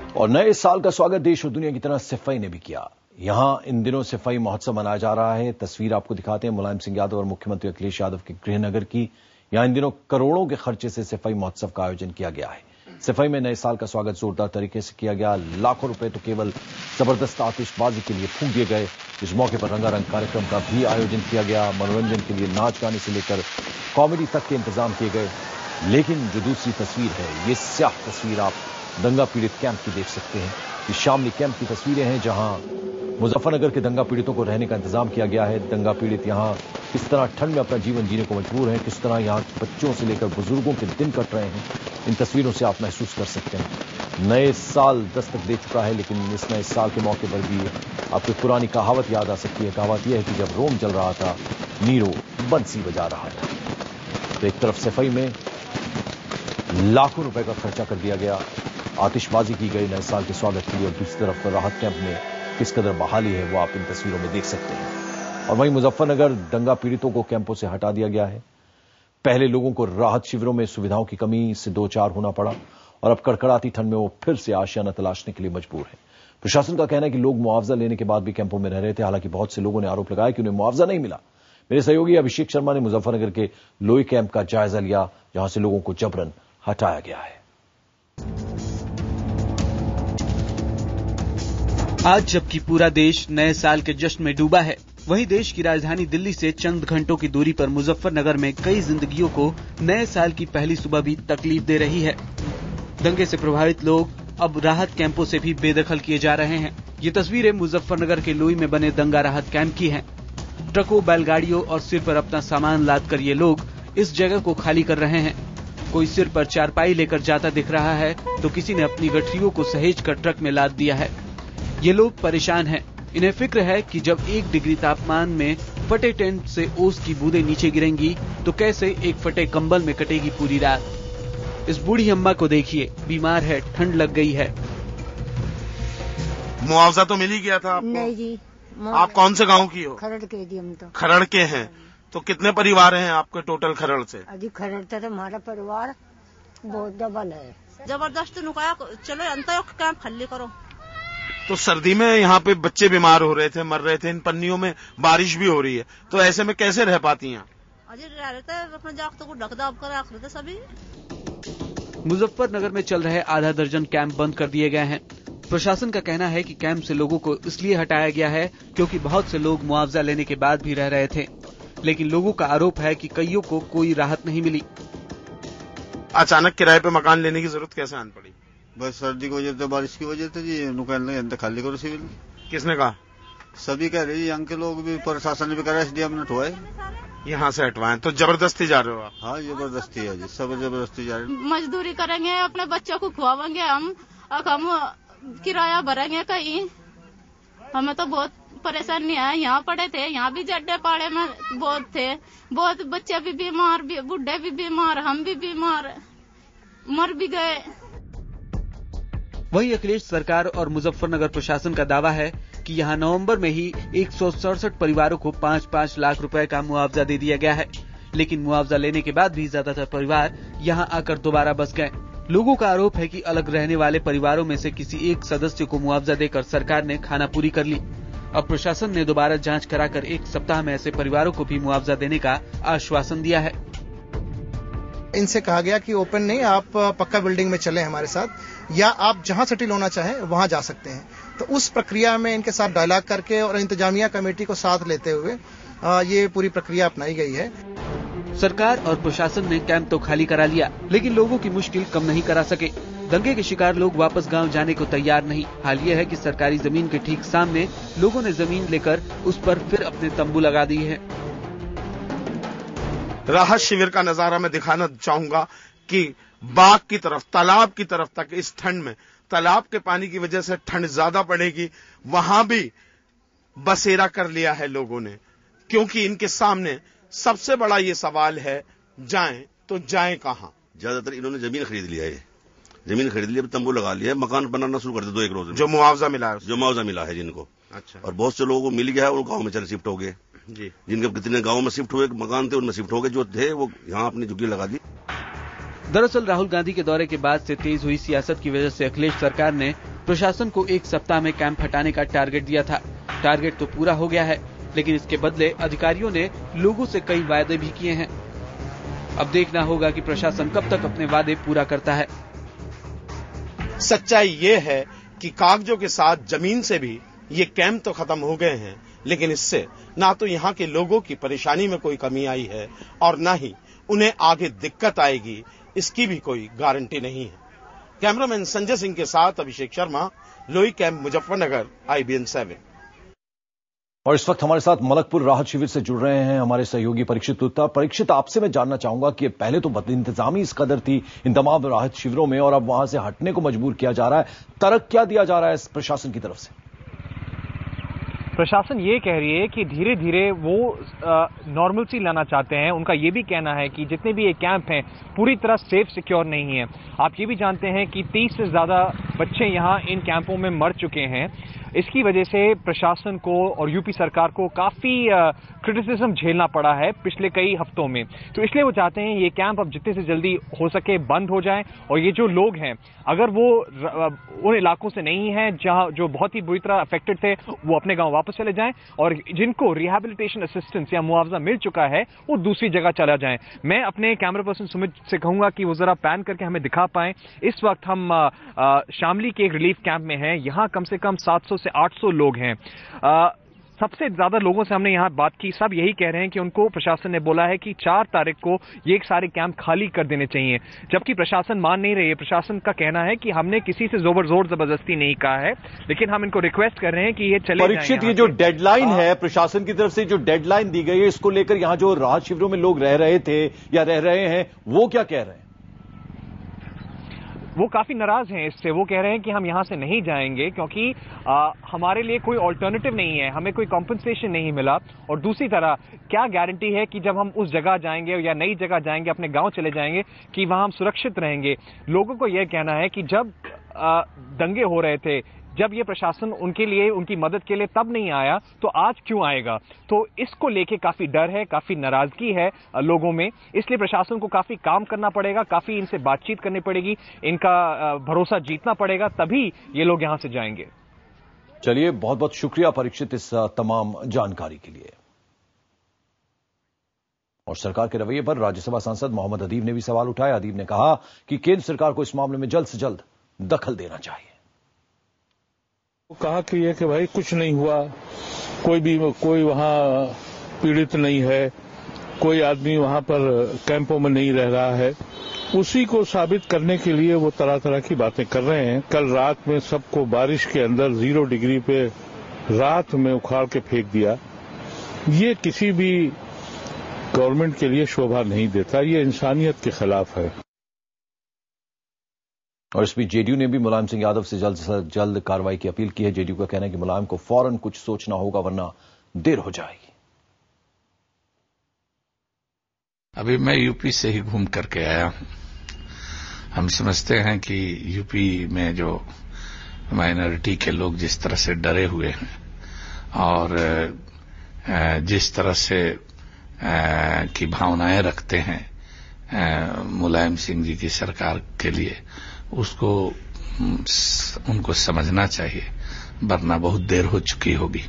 और नए साल का स्वागत देश और दुनिया की तरह सिफई ने भी किया। यहां इन दिनों सिफई महोत्सव मनाया जा रहा है। तस्वीर आपको दिखाते हैं मुलायम सिंह यादव और मुख्यमंत्री अखिलेश यादव के गृहनगर की। यहां इन दिनों करोड़ों के खर्चे से सिफई महोत्सव का आयोजन किया गया है। सिफई में नए साल का स्वागत जोरदार तरीके से किया गया। लाखों रुपए तो केवल जबरदस्त आतिशबाजी के लिए फूंक दिए गए। इस मौके पर रंगारंग कार्यक्रम का भी आयोजन किया गया। मनोरंजन के लिए नाच गाने से लेकर कॉमेडी तक के इंतजाम किए गए। लेकिन जो दूसरी तस्वीर है, ये स्याह तस्वीर आप दंगा पीड़ित कैंप की देख सकते हैं। ये शामली कैंप की तस्वीरें हैं जहां मुजफ्फरनगर के दंगा पीड़ितों को रहने का इंतजाम किया गया है। दंगा पीड़ित यहां किस तरह ठंड में अपना जीवन जीने को मजबूर हैं, किस तरह यहां बच्चों से लेकर बुजुर्गों के दिन कट रहे हैं, इन तस्वीरों से आप महसूस कर सकते हैं। नए साल दस्तक दे चुका है, लेकिन इस नए साल के मौके पर भी आपको पुरानी कहावत याद आ सकती है। कहावत यह है कि जब रोम जल रहा था, नीरो बंसी बजा रहा था। तो एक तरफ सिफई में लाखों रुपए का खर्चा कर दिया गया, आतिशबाजी की गई नए साल के स्वागत के लिए, और दूसरी तरफ राहत कैंप में किस कदर बहाली है वो आप इन तस्वीरों में देख सकते हैं। और वहीं मुजफ्फरनगर दंगा पीड़ितों को कैंपों से हटा दिया गया है। पहले लोगों को राहत शिविरों में सुविधाओं की कमी से दो चार होना पड़ा और अब कड़कड़ाती ठंड में वो फिर से आशियाना तलाशने के लिए मजबूर है। प्रशासन का कहना है कि लोग मुआवजा लेने के बाद भी कैंपों में रह रहे थे। हालांकि बहुत से लोगों ने आरोप लगाया कि उन्हें मुआवजा नहीं मिला। मेरे सहयोगी अभिषेक शर्मा ने मुजफ्फरनगर के लोई कैंप का जायजा लिया, जहां से लोगों को जबरन हटाया गया है। आज जबकि पूरा देश नए साल के जश्न में डूबा है, वहीं देश की राजधानी दिल्ली से चंद घंटों की दूरी पर मुजफ्फरनगर में कई जिंदगियों को नए साल की पहली सुबह भी तकलीफ दे रही है। दंगे से प्रभावित लोग अब राहत कैंपों से भी बेदखल किए जा रहे हैं। ये तस्वीरें मुजफ्फरनगर के लोई में बने दंगा राहत कैंप की हैं। ट्रकों, बैलगाड़ियों और सिर पर अपना सामान लादकर ये लोग इस जगह को खाली कर रहे हैं। कोई सिर पर चारपाई लेकर जाता दिख रहा है, तो किसी ने अपनी गठरियों को सहेज कर ट्रक में लाद दिया है। ये लोग परेशान हैं। इन्हें फिक्र है कि जब 1 डिग्री तापमान में फटे टेंट से ओस की बूंदें नीचे गिरेंगी तो कैसे एक फटे कंबल में कटेगी पूरी रात। इस बूढ़ी अम्मा को देखिए, बीमार है, ठंड लग गई है। मुआवजा तो मिल ही गया था आपको? नहीं जी। आप कौन से गांव की हो? खरड़ के जी हम तो। खरड़ के हैं। तो कितने परिवार हैं आपके टोटल खरड़ से? अजी खरड़ से हमारा परिवार बहुत डबल है। जबरदस्ती नुकाया, चलो अंतर कैंप खाली करो। तो सर्दी में यहाँ पे बच्चे बीमार हो रहे थे, मर रहे थे, इन पन्नियों में बारिश भी हो रही है, तो ऐसे में कैसे रह पाती हैं? अजी रह रहे थे, अपने जागतों को ढक दाब कर रख रहे थे सभी। मुजफ्फरनगर में चल रहे आधा दर्जन कैंप बंद कर दिए गए हैं। प्रशासन का कहना है कि कैंप से लोगों को इसलिए हटाया गया है क्योंकि बहुत से लोग मुआवजा लेने के बाद भी रह रहे थे, लेकिन लोगों का आरोप है कि कईयों को कोई राहत नहीं मिली। अचानक किराए पे मकान लेने की जरूरत कैसे आन पड़ी? बस सर्दी की वजह से, बारिश की वजह से जी नुकसान अंदर खाली करो सिविल। किसने कहा? सभी कह रहे हैं, यहाँ के लोग भी, प्रशासन भी कह रहा है, एसडीएम ने हटवाए। यहाँ से हटवाए तो जबरदस्ती जा रहे हो आप? हाँ, जबरदस्ती है जी, सब जबरदस्ती जा रहे हैं। मजदूरी करेंगे, अपने बच्चों को खुआवेंगे हम किराया भरेंगे कहीं। हमें तो बहुत परेशानी है। यहाँ पड़े थे, यहाँ भी जड्डे पाड़े में बहुत थे, बहुत बच्चे भी बीमार, बुढ़े भी बीमार, हम भी बीमार, मर भी गए। वहीं अखिलेश सरकार और मुजफ्फरनगर प्रशासन का दावा है कि यहां नवंबर में ही 167 परिवारों को 5-5 लाख रुपए का मुआवजा दे दिया गया है, लेकिन मुआवजा लेने के बाद भी ज्यादातर परिवार यहां आकर दोबारा बस गए। लोगों का आरोप है कि अलग रहने वाले परिवारों में से किसी एक सदस्य को मुआवजा देकर सरकार ने खानापूरी कर ली। अब प्रशासन ने दोबारा जांच कराकर 1 सप्ताह में ऐसे परिवारों को भी मुआवजा देने का आश्वासन दिया है। इनसे कहा गया कि ओपन नहीं, आप पक्का बिल्डिंग में चलें हमारे साथ, या आप जहां सेटल होना चाहें वहां जा सकते हैं। तो उस प्रक्रिया में इनके साथ डायलॉग करके और इंतजामिया कमेटी को साथ लेते हुए ये पूरी प्रक्रिया अपनाई गई है। सरकार और प्रशासन ने कैंप तो खाली करा लिया, लेकिन लोगों की मुश्किल कम नहीं करा सके। दंगे के शिकार लोग वापस गांव जाने को तैयार नहीं। हाल ये है कि सरकारी जमीन के ठीक सामने लोगों ने जमीन लेकर उस पर फिर अपने तंबू लगा दिए हैं। राहत शिविर का नजारा मैं दिखाना चाहूंगा कि बाग की तरफ, तालाब की तरफ तक इस ठंड में, तालाब के पानी की वजह से ठंड ज्यादा पड़ेगी, वहां भी बसेरा कर लिया है लोगों ने, क्योंकि इनके सामने सबसे बड़ा ये सवाल है, जाएं तो जाएं कहां। ज्यादातर इन्होंने जमीन खरीद लिया है, जमीन खरीद लिया, तंबू लगा लिया है, मकान बनाना शुरू कर दे 2-1 रोज में। जो मुआवजा मिला है, जो मुआवजा मिला है जिनको। अच्छा। और बहुत से लोगों को मिल गया है, वो गाँव में चले शिफ्ट हो गए जी। जिनके कितने गाँव में शिफ्ट हुए मकान थे, उनमें शिफ्ट हो गए, जो थे वो यहाँ अपनी झुग्गी लगा दी। दरअसल राहुल गांधी के दौरे के बाद से तेज हुई सियासत की वजह से अखिलेश सरकार ने प्रशासन को 1 सप्ताह में कैंप हटाने का टारगेट दिया था। टारगेट तो पूरा हो गया है, लेकिन इसके बदले अधिकारियों ने लोगों से कई वादे भी किए हैं। अब देखना होगा कि प्रशासन कब तक अपने वादे पूरा करता है। सच्चाई ये है कि कागजों के साथ जमीन से भी ये कैंप तो खत्म हो गए हैं, लेकिन इससे ना तो यहाँ के लोगों की परेशानी में कोई कमी आई है और ना ही उन्हें आगे दिक्कत आएगी, इसकी भी कोई गारंटी नहीं है। कैमरामैन संजय सिंह के साथ अभिषेक शर्मा, लोई कैंप, मुजफ्फरनगर, IBN 7। और इस वक्त हमारे साथ मलकपुर राहत शिविर से जुड़ रहे हैं हमारे सहयोगी परीक्षित गुप्ता। परीक्षित, आपसे मैं जानना चाहूंगा कि पहले तो बदइंतजामी इस कदर थी इन तमाम राहत शिविरों में और अब वहां से हटने को मजबूर किया जा रहा है, तरक क्या दिया जा रहा है प्रशासन की तरफ से? प्रशासन ये कह रही है कि धीरे धीरे वो नॉर्मलसी लाना चाहते हैं। उनका ये भी कहना है कि जितने भी ये कैंप हैं पूरी तरह सेफ सिक्योर नहीं है। आप ये भी जानते हैं कि 30 से ज्यादा बच्चे यहाँ इन कैंपों में मर चुके हैं। इसकी वजह से प्रशासन को और यूपी सरकार को काफी क्रिटिसिज्म झेलना पड़ा है पिछले कई हफ्तों में। तो इसलिए वो चाहते हैं ये कैंप अब जितने से जल्दी हो सके बंद हो जाए और ये जो लोग हैं अगर वो उन इलाकों से नहीं हैं जहां जो बहुत ही बुरी तरह अफेक्टेड थे वो अपने गांव वापस चले जाएं और जिनको रिहैबिलिटेशन असिस्टेंस या मुआवजा मिल चुका है वो दूसरी जगह चला जाएं। मैं अपने कैमरा पर्सन सुमित से कहूंगा कि वो जरा पैन करके हमें दिखा पाएं। इस वक्त हम शामली के एक रिलीफ कैंप में हैं। यहां कम से कम 700 से 800 लोग हैं। सबसे ज्यादा लोगों से हमने यहां बात की, सब यही कह रहे हैं कि उनको प्रशासन ने बोला है कि 4 तारीख को ये सारे कैंप खाली कर देने चाहिए, जबकि प्रशासन मान नहीं रही है। प्रशासन का कहना है कि हमने किसी से जोर जबरदस्ती नहीं कहा है, लेकिन हम इनको रिक्वेस्ट कर रहे हैं कि ये चले जाएं। परीक्षित, ये जो डेडलाइन है प्रशासन की तरफ से, जो डेडलाइन दी गई है, इसको लेकर यहां जो राहत शिविरों में लोग रह रहे थे या रह रहे हैं वो क्या कह रहे हैं? वो काफी नाराज हैं इससे। वो कह रहे हैं कि हम यहां से नहीं जाएंगे क्योंकि हमारे लिए कोई ऑल्टरनेटिव नहीं है, हमें कोई कॉम्पनसेशन नहीं मिला। और दूसरी तरह क्या गारंटी है कि जब हम उस जगह जाएंगे या नई जगह जाएंगे, अपने गांव चले जाएंगे, कि वहां हम सुरक्षित रहेंगे। लोगों को यह कहना है कि जब दंगे हो रहे थे, जब ये प्रशासन उनके लिए, उनकी मदद के लिए तब नहीं आया, तो आज क्यों आएगा? तो इसको लेके काफी डर है, काफी नाराजगी है लोगों में। इसलिए प्रशासन को काफी काम करना पड़ेगा, काफी इनसे बातचीत करनी पड़ेगी, इनका भरोसा जीतना पड़ेगा, तभी ये लोग यहां से जाएंगे। चलिए, बहुत बहुत शुक्रिया परीक्षित इस तमाम जानकारी के लिए। और सरकार के रवैये पर राज्यसभा सांसद मोहम्मद अदीब ने भी सवाल उठाया। अदीब ने कहा कि केंद्र सरकार को इस मामले में जल्द से जल्द दखल देना चाहिए। कहा कि भाई कुछ नहीं हुआ, कोई वहां पीड़ित नहीं है, कोई आदमी वहां पर कैंपों में नहीं रह रहा है। उसी को साबित करने के लिए वो तरह तरह की बातें कर रहे हैं। कल रात में सबको बारिश के अंदर 0 डिग्री पे रात में उखाड़ के फेंक दिया। ये किसी भी गवर्नमेंट के लिए शोभा नहीं देता, ये इंसानियत के खिलाफ है। और इस बीच जेडीयू ने भी मुलायम सिंह यादव से जल्द कार्रवाई की अपील की है। जेडीयू का कहना है कि मुलायम को फौरन कुछ सोचना होगा वरना देर हो जाएगी। अभी मैं यूपी से ही घूम करके आया हूं। हम समझते हैं कि यूपी में जो माइनॉरिटी के लोग जिस तरह से डरे हुए हैं और जिस तरह से की भावनाएं रखते हैं मुलायम सिंह जी की सरकार के लिए, उसको उनको समझना चाहिए, वरना बहुत देर हो चुकी होगी।